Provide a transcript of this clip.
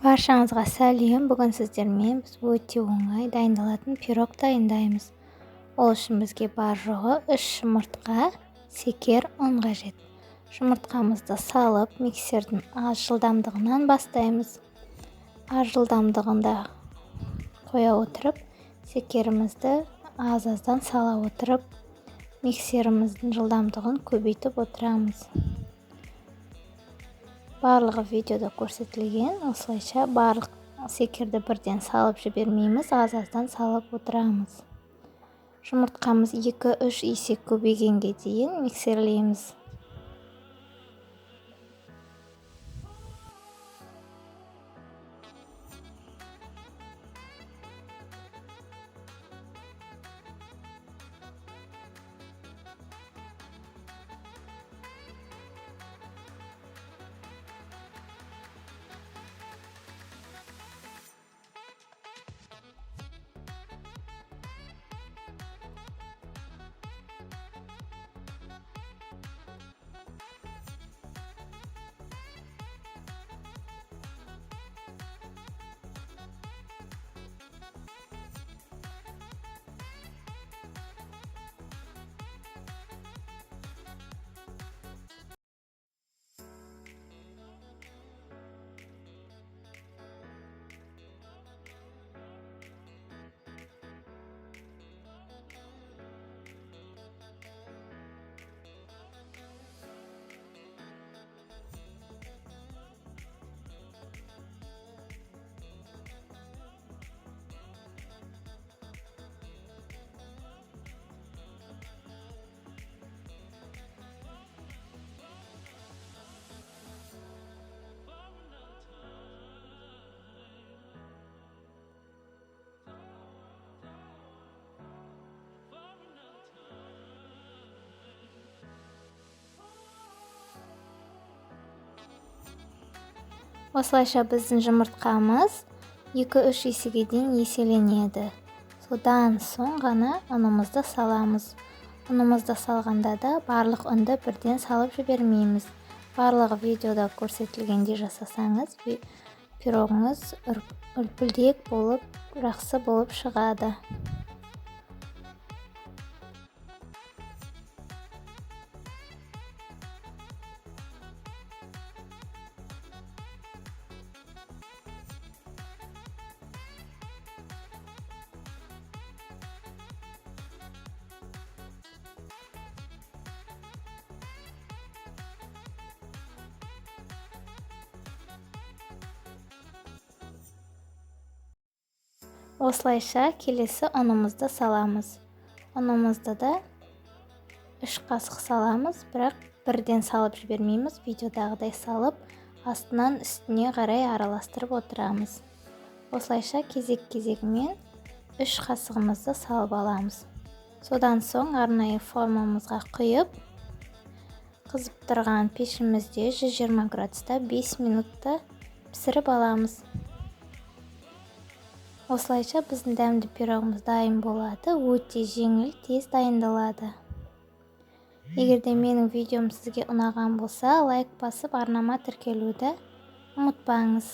Баршаңызға сәлем. Бүгін сіздермен біз өте оңай дайындалатын пирог дайындаймыз. Ол үшін бізге бар жоғы 3 жұмыртқа, секер, ұн қажет. Жұмыртқамызды салып, миксердің аз жылдамдығынан бастаймыз. Аз жылдамдығында қоя отырып, секерімізді аз-аздан сала отырып, миксеріміздің жылдамдығын көбейтіп отырамыз. Барлығы видеода көрсетілген. Осылайша барлық секерді бірден салып жібермейміз, аз-аздан салып отырамыз. Жұмыртқамыз 2-3 есе көбейгенге дейін миксерлейміз. Осылайша біздің жұмыртқамыз 2-3 есеге дейін еселенеді. Содан соң ғана ұнымызды саламыз. Ұнымызды салғанда да барлық ұнды бірден салып жібермейміз. Барлығы видеода көрсетілгенде жасасаңыз, пирогыңыз үлпілдек болып, жақсы болып шығады. Осылайша келесі ұнымызды саламыз. Ұнымызды да 3 қасық саламыз, бірақ бірден салып жібермейміз. Видеодағыдай салып, астынан үстіне қарай араластырып отырамыз. Осылайша кезек-кезегімен 3 қасығымызды салып аламыз. Содан соң арнайы формамызға құйып, қызып тұрған пешімізде 120 градуста 5 минутта пісіріп аламыз. Осылайша біздің дәмді пирогымыз дайын болады. Өте жеңіл, тез дайындалады. Егерде менің видеом сізге ұнаған болса, лайк басып, арнама тіркелуді ұмытпаңыз.